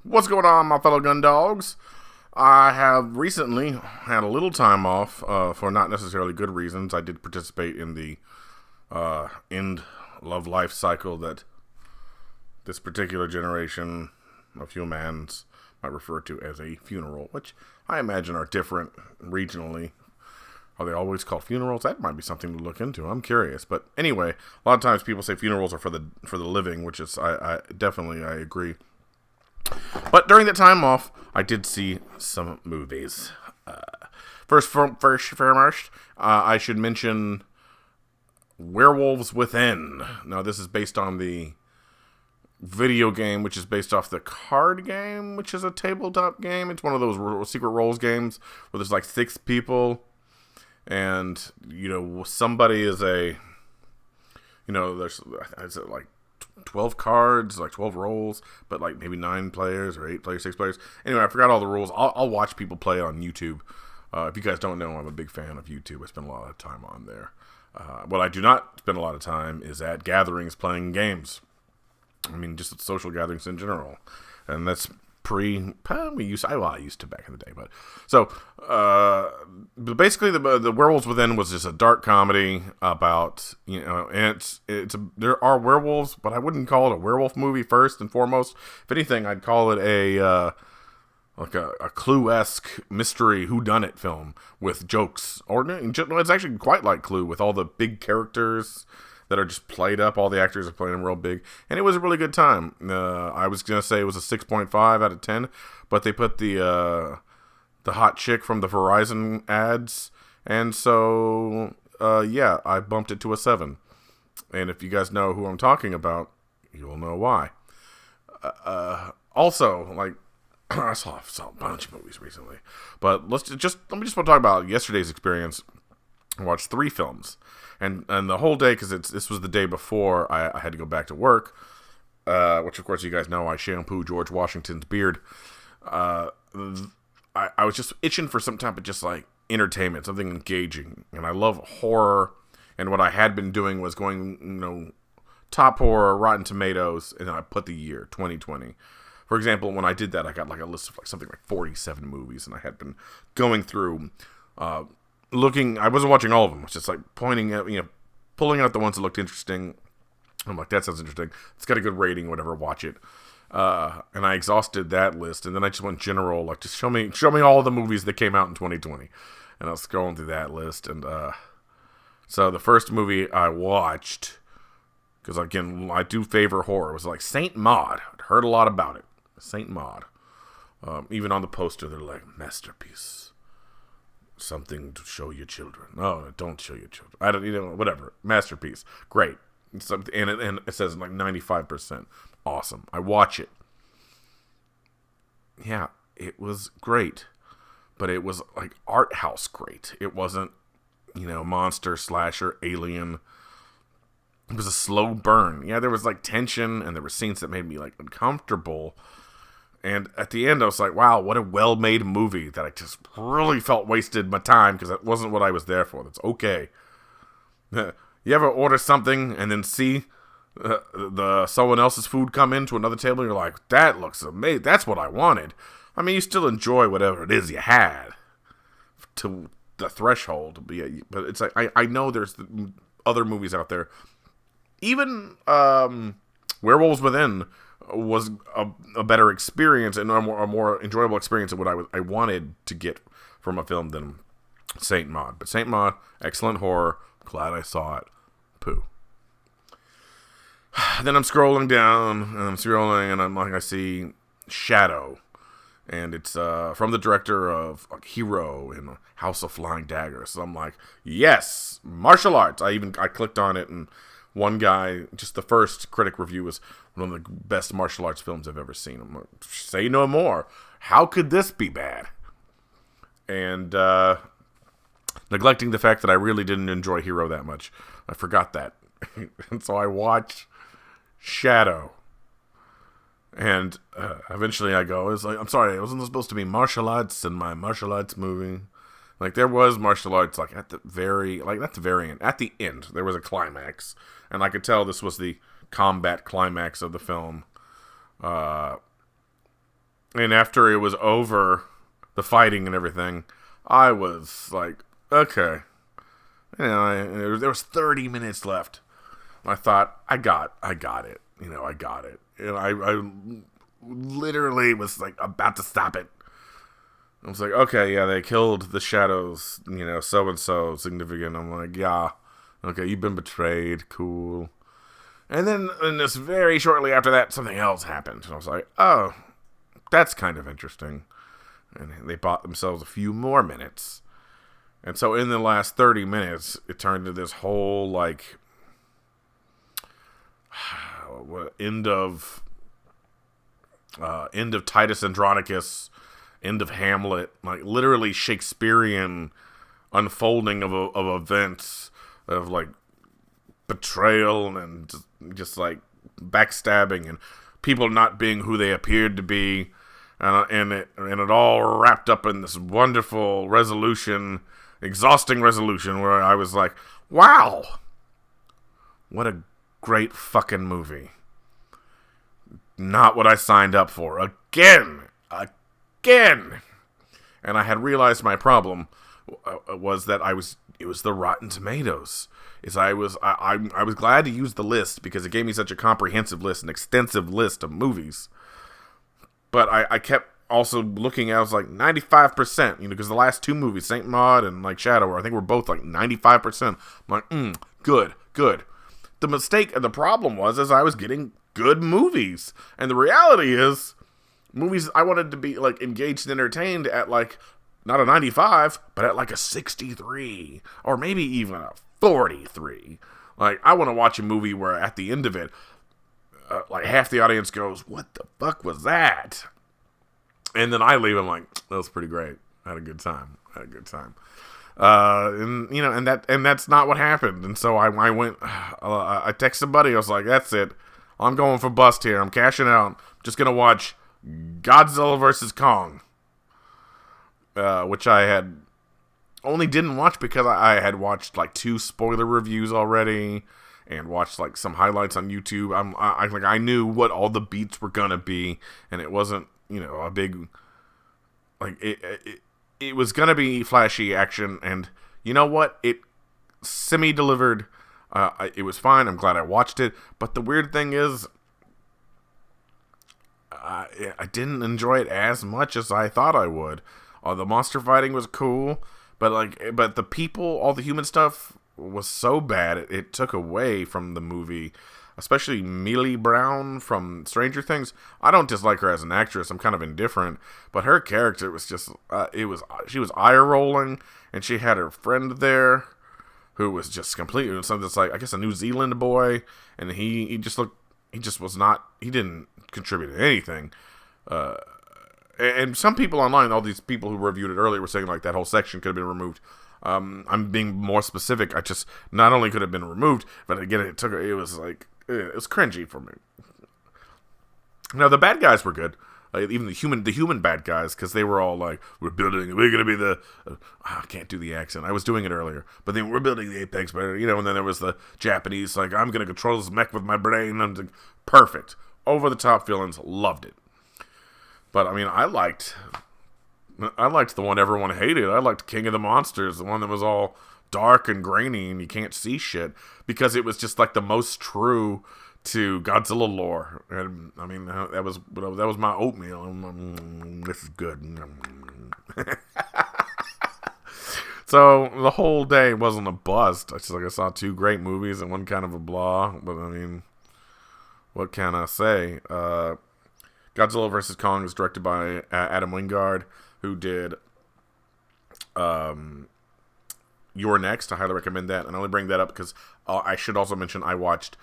What's going on, my fellow gun dogs? I have recently had a little time off for not necessarily good reasons. I did participate in the end love life cycle that this particular generation of humans might refer to as a funeral, which I imagine are different regionally. Are they always called funerals? That might be something to look into. I'm curious, but anyway, a lot of times people say funerals are for the living, which is I definitely I agree. But during that time off, I did see some movies. First, I should mention Werewolves Within. Now, this is based on the video game, which is based off the card game, which is a tabletop game. It's one of those secret roles games where there's like 6 people, and somebody is there's is it like 12 cards, like 12 rolls, but like maybe 9 players or 8 players, 6 players. Anyway, I forgot all the rules. I'll watch people play it on YouTube. If you guys don't know, I'm a big fan of YouTube. I spend a lot of time on there. What I do not spend a lot of time is at gatherings playing games. I mean, just at social gatherings in general. And that's I used to back in the day, but so basically the Werewolves Within was just a dark comedy about and there are werewolves, but I wouldn't call it a werewolf movie first and foremost. If anything, I'd call it a Clue-esque mystery whodunit film with jokes, or it's actually quite like Clue with all the big characters that are just played up. All the actors are playing them real big. And it was a really good time. I was going to say it was a 6.5 out of 10, but they put the hot chick from the Verizon ads. And so, I bumped it to a 7. And if you guys know who I'm talking about, you'll know why. Also, like, I saw a bunch of movies recently. But let me just talk about yesterday's experience. I watched 3 films. And the whole day, because this was the day before I had to go back to work, which of course you guys know I shampoo George Washington's beard. I was just itching for some type of just like entertainment, something engaging. And I love horror. And what I had been doing was going, top horror, Rotten Tomatoes, and then I put the year 2020. For example, when I did that, I got like a list of like something like 47 movies, and I had been going through. I wasn't watching all of them. I was just like pointing at, pulling out the ones that looked interesting. I'm like, that sounds interesting. It's got a good rating, whatever, watch it. And I exhausted that list, and then I just went general, like, just show me all the movies that came out in 2020. And I was scrolling through that list, and so the first movie I watched, because again, I do favor horror, was like Saint Maud. I'd heard a lot about it. Saint Maud. Even on the poster, they're like, masterpiece. Something to show your children. No, don't show your children. I don't, whatever. Masterpiece. Great. And it says like 95%. Awesome. I watch it. Yeah, it was great. But it was like art house great. It wasn't, monster, slasher, alien. It was a slow burn. Yeah, there was like tension and there were scenes that made me like uncomfortable. And at the end, I was like, wow, what a well-made movie that I just really felt wasted my time because that wasn't what I was there for. That's okay. You ever order something and then see someone else's food come into another table and you're like, that looks amazing. That's what I wanted. I mean, you still enjoy whatever it is you had to the threshold. But it's like, I know there's other movies out there. Even Werewolves Within was a better experience and a more enjoyable experience than what I wanted to get from a film than Saint Maud. But Saint Maud, excellent horror. Glad I saw it. Pooh. Then I'm scrolling down, and I'm like, I see Shadow. And it's from the director of like, Hero and House of Flying Daggers. So I'm like, yes, martial arts. I clicked on it, and one guy, just the first critic review was one of the best martial arts films I've ever seen. I'm like, say no more. How could this be bad? And neglecting the fact that I really didn't enjoy Hero that much. I forgot that. And so I watched Shadow. And eventually I go, it's like, I'm sorry, it wasn't supposed to be martial arts in my martial arts movie. Like, there was martial arts, like, at the end. At the end, there was a climax. And I could tell this was the combat climax of the film. And after it was over, the fighting and everything, I was like, okay. There was 30 minutes left. I thought, I got it. I got it. And I literally was like about to stop it. I was like, okay, yeah, they killed the shadows, so-and-so significant. I'm like, yeah, okay, you've been betrayed, cool. And then, just very shortly after that, something else happened. And I was like, oh, that's kind of interesting. And they bought themselves a few more minutes. And so in the last 30 minutes, it turned into this whole, end of Titus Andronicus, end of Hamlet, like literally Shakespearean unfolding of events of like betrayal and just like backstabbing and people not being who they appeared to be, and it all wrapped up in this wonderful resolution, exhausting resolution where I was like, wow, what a great fucking movie. Not what I signed up for. Again. And I had realized my problem was that it was the Rotten Tomatoes. I was glad to use the list because it gave me such a comprehensive list, an extensive list of movies. But I kept also looking at, I was like 95%, because the last two movies, Saint Maud and like Shadow, I think were both like 95%. I'm like, good. The mistake and the problem was I was getting good movies. And the reality is, movies I wanted to be like engaged and entertained at like not a 95, but at like a 63 or maybe even a 43. Like I want to watch a movie where at the end of it, like half the audience goes, "What the fuck was that?" And then I leave. I'm like, "That was pretty great. I had a good time. And that's not what happened. And so I went. I texted Buddy. I was like, "That's it. I'm going for bust here. I'm cashing out. I'm just gonna watch Godzilla vs. Kong," which I had only didn't watch because I had watched like 2 spoiler reviews already and watched like some highlights on YouTube. I knew what all the beats were gonna be, and it wasn't a big like it was gonna be flashy action, and you know what, it semi-delivered. It was fine. I'm glad I watched it, but the weird thing is, I didn't enjoy it as much as I thought I would. The monster fighting was cool, but the people, all the human stuff was so bad it took away from the movie. Especially Millie Brown from Stranger Things. I don't dislike her as an actress. I'm kind of indifferent, but her character was just she was eye rolling, and she had her friend there who was just completely something that's like, I guess, a New Zealand boy, and he didn't contribute to anything. And some people online, all these people who reviewed it earlier, were saying like that whole section could have been removed. I'm being more specific. I just, not only could have been removed, but again, it was cringy for me. Now the bad guys were good. Even the human bad guys, because they were all like, we're gonna be the I can't do the accent, I was doing it earlier, but then we're building the apex better, and then there was the Japanese, like, I'm gonna control this mech with my brain, and like, perfect, over the top villains, loved it. But I mean, I liked the one everyone hated. I liked King of the Monsters, the one that was all dark and grainy and you can't see shit, because it was just like the most true to Godzilla lore. And I mean, that was my oatmeal. This is good. So the whole day wasn't a bust. I saw 2 great movies and one kind of a blah. But I mean, what can I say? Godzilla vs. Kong is directed by Adam Wingard, who did You're Next. I highly recommend that. And I only bring that up because I should also mention I watched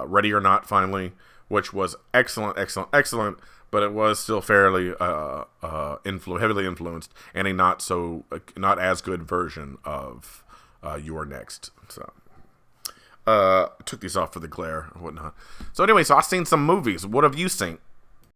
Ready or Not finally, which was excellent, but it was still fairly heavily influenced, and a not as good version of You're Next. So took these off for the glare and whatnot. So anyway, so I've seen some movies. What have you seen?